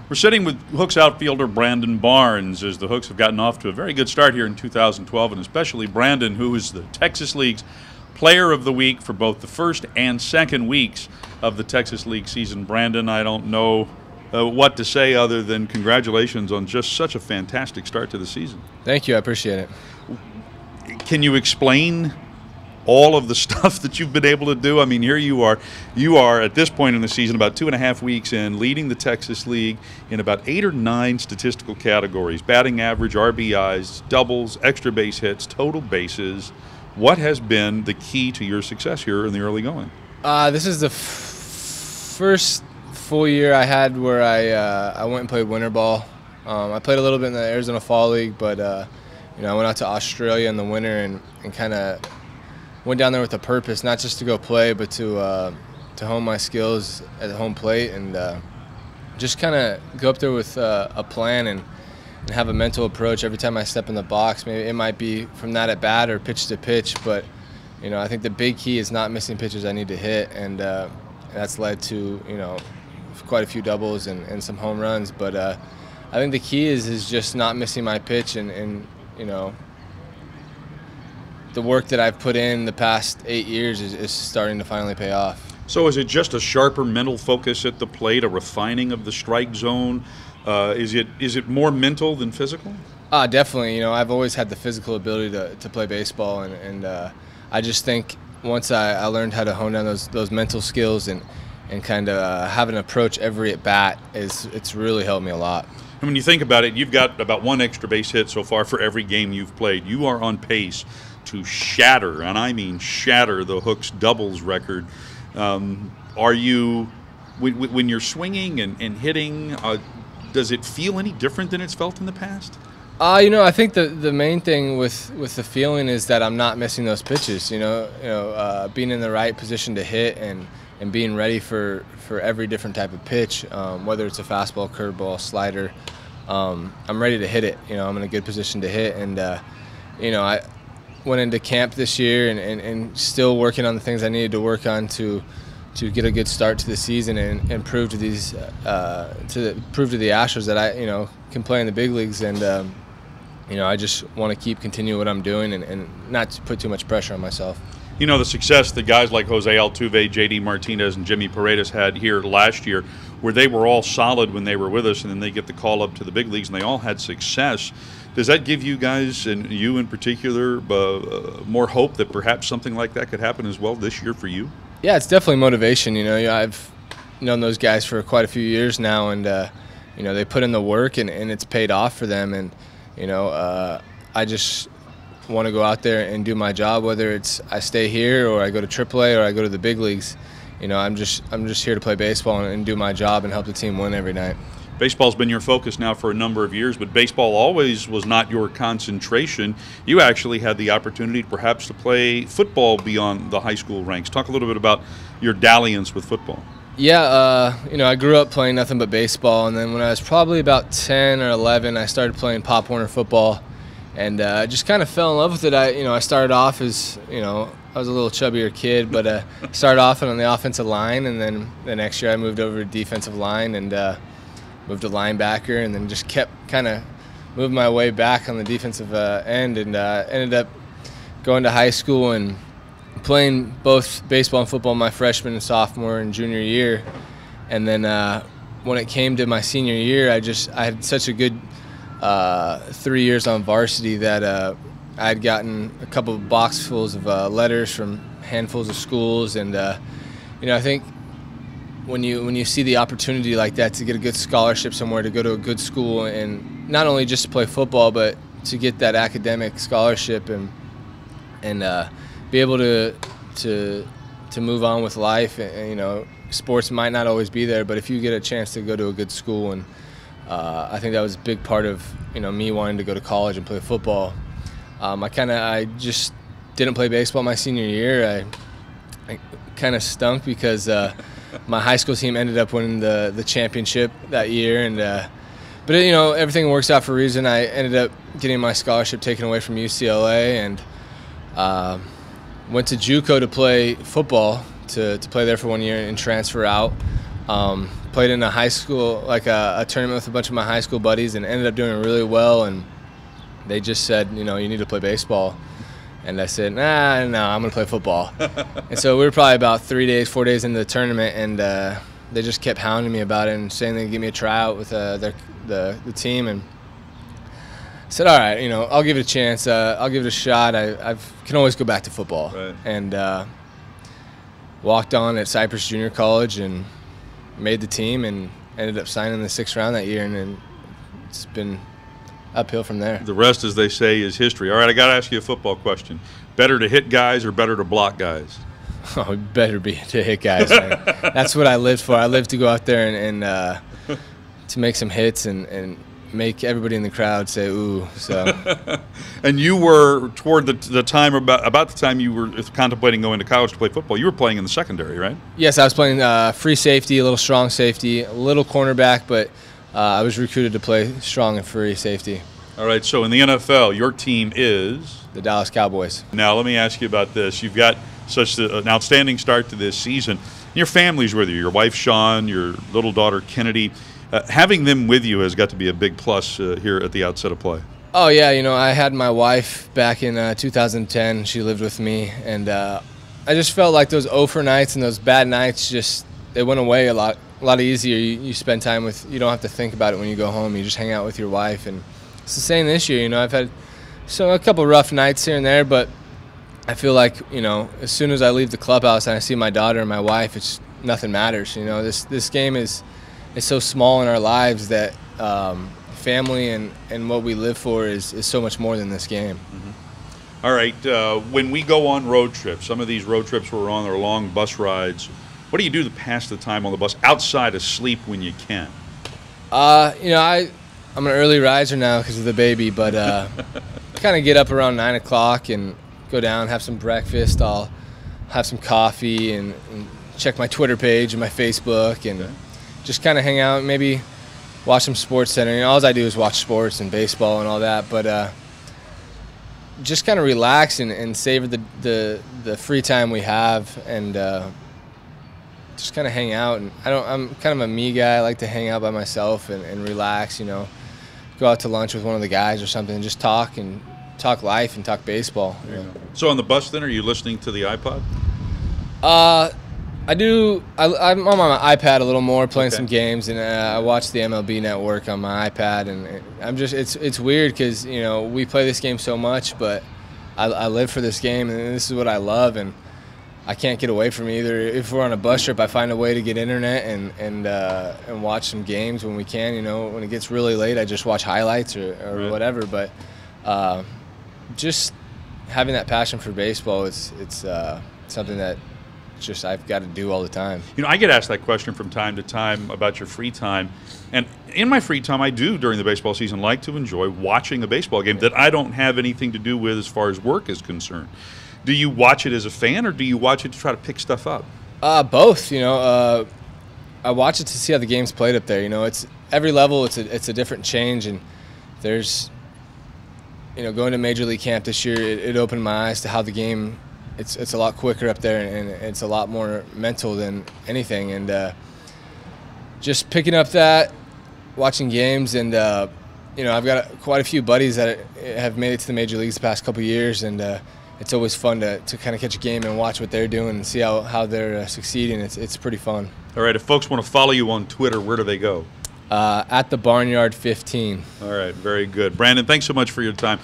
We're sitting with Hooks outfielder Brandon Barnes as the Hooks have gotten off to a very good start here in 2012, and especially Brandon, who is the Texas League's Player of the Week for both the first and second weeks of the Texas League season. Brandon, I don't know what to say other than congratulations on just such a fantastic start to the season. Thank you. I appreciate it. Can you explain all of the stuff that you've been able to do? I mean, here you are at this point in the season, about 2.5 weeks in, leading the Texas League in about 8 or 9 statistical categories: batting average, RBIs, doubles, extra base hits, total bases. What has been the key to your success here in the early going? This is the first full year I had where I went and played winter ball. I played a little bit in the Arizona Fall League, but I went out to Australia in the winter and kind of went down there with a purpose, not just to go play, but to hone my skills at the home plate and just kind of go up there with a plan and have a mental approach every time I step in the box. Maybe it might be from that at bat or pitch to pitch, but I think the big key is not missing pitches I need to hit, and that's led to quite a few doubles and some home runs. But I think the key is just not missing my pitch, and the work that I've put in the past 8 years is starting to finally pay off. So is it just a sharper mental focus at the plate, a refining of the strike zone? Is it more mental than physical? Definitely. I've always had the physical ability to play baseball, and I just think once I learned how to hone down those mental skills and kind of have an approach every at bat, it's really helped me a lot. And when you think about it, you've got about 1 extra base hit so far for every game you've played. You are on pace to shatter, and I mean shatter, the Hooks doubles record. Are you, when you're swinging and hitting, does it feel any different than it's felt in the past? I think the main thing with the feeling is that I'm not missing those pitches. Being in the right position to hit and being ready for every different type of pitch, whether it's a fastball, curveball, slider. I'm ready to hit it. I'm in a good position to hit, and I went into camp this year and still working on the things I needed to work on to get a good start to the season and prove to the Astros that I can play in the big leagues, and I just want to continue what I'm doing and not put too much pressure on myself. The success that guys like Jose Altuve, J.D. Martinez, and Jimmy Paredes had here last year, where they were all solid when they were with us, and then they get the call up to the big leagues, and they all had success. Does that give you guys, and you in particular, more hope that perhaps something like that could happen as well this year for you? Yeah, it's definitely motivation. I've known those guys for quite a few years now, and they put in the work, and it's paid off for them. And I just want to go out there and do my job, whether it's I stay here or I go to AAA or I go to the big leagues. I'm just here to play baseball and do my job and help the team win every night. Baseball's been your focus now for a number of years, but baseball always was not your concentration. You actually had the opportunity perhaps to play football beyond the high school ranks. Talk a little bit about your dalliance with football. Yeah, I grew up playing nothing but baseball, and then when I was probably about 10 or 11, I started playing Pop Warner football, and just kind of fell in love with it. I started off as, I was a little chubbier kid, but started off on the offensive line, and then the next year I moved over to defensive line and moved to linebacker, and then just kept kind of moving my way back on the defensive end, and ended up going to high school and playing both baseball and football my freshman and sophomore and junior year. And then when it came to my senior year, I had such a good 3 years on varsity that I had gotten a couple of boxfuls of letters from handfuls of schools, and I think when you see the opportunity like that to get a good scholarship somewhere, to go to a good school, and not only just to play football, but to get that academic scholarship and be able to move on with life. And, sports might not always be there, but if you get a chance to go to a good school, and I think that was a big part of me wanting to go to college and play football. I just didn't play baseball my senior year. I kind of stunk because my high school team ended up winning the championship that year, and but everything works out for a reason. I ended up getting my scholarship taken away from UCLA, and went to JUCO to play football, to play there for 1 year and transfer out. played in a high school, like a tournament with a bunch of my high school buddies, and ended up doing really well. And they just said, you need to play baseball. And I said, nah, no, I'm going to play football. And so we were probably about 4 days into the tournament, and they just kept hounding me about it and saying they'd give me a tryout with the team. And I said, all right, I'll give it a chance. I'll give it a shot. I can always go back to football. Right. And walked on at Cypress Junior College and made the team and ended up signing in the 6th round that year. And then it's been uphill from there. The rest, as they say, is history. All right, I got to ask you a football question. Better to hit guys or better to block guys? Oh, it better be to hit guys, man. That's what I lived for. I lived to go out there and to make some hits and make everybody in the crowd say ooh. So. And you were toward the time about the time you were contemplating going to college to play football. You were playing in the secondary, right? Yes, I was playing free safety, a little strong safety, a little cornerback, but I was recruited to play strong and free safety. All right, so in the NFL, your team is? The Dallas Cowboys. Now, let me ask you about this. You've got such an outstanding start to this season. Your family's with you, your wife, Sean, your little daughter, Kennedy. Having them with you has got to be a big plus here at the outset of play. Oh, yeah. I had my wife back in 2010. She lived with me, and I just felt like those over nights and those bad nights they went away a lot easier. You spend time with, you don't have to think about it when you go home. You just hang out with your wife, and it's the same this year. I've had a couple rough nights here and there, but I feel like, as soon as I leave the clubhouse and I see my daughter and my wife, it's nothing matters. This game is so small in our lives that family and what we live for is so much more than this game. Mm-hmm. All right, when we go on road trips, some of these road trips we're on are long bus rides. What do you do to pass the time on the bus outside of sleep when you can? I'm an early riser now because of the baby, but kind of get up around 9 o'clock and go down, have some breakfast. I'll have some coffee and check my Twitter page and my Facebook and just kind of hang out, maybe watch some Sports Center. All I do is watch sports and baseball and all that, but just kind of relax and savor the free time we have and just kind of hang out. And I'm kind of a me guy. I like to hang out by myself and relax, go out to lunch with one of the guys or something and just talk life and talk baseball. So on the bus then, are you listening to the iPod? I do. I'm on my iPad a little more, playing some games, and I watch the MLB Network on my iPad, and I'm just it's weird because we play this game so much, but I live for this game, and this is what I love, and I can't get away from it either. If we're on a bus trip, I find a way to get internet and watch some games when we can. When it gets really late, I just watch highlights or whatever. But just having that passion for baseball, it's something that I've got to do all the time. I get asked that question from time to time about your free time. And in my free time, I do, during the baseball season, like to enjoy watching a baseball game that I don't have anything to do with as far as work is concerned. Do you watch it as a fan, or do you watch it to try to pick stuff up? Both. I watch it to see how the game's played up there. It's every level. It's a different change, and there's, going to Major League camp this year, it opened my eyes to how the game. It's a lot quicker up there, and it's a lot more mental than anything. And just picking up that, watching games, and I've got quite a few buddies that have made it to the major leagues the past couple of years, and it's always fun to kind of catch a game and watch what they're doing and see how they're succeeding. It's pretty fun. All right, if folks want to follow you on Twitter, where do they go? At the Barnyard 15. All right, very good. Brandon, thanks so much for your time.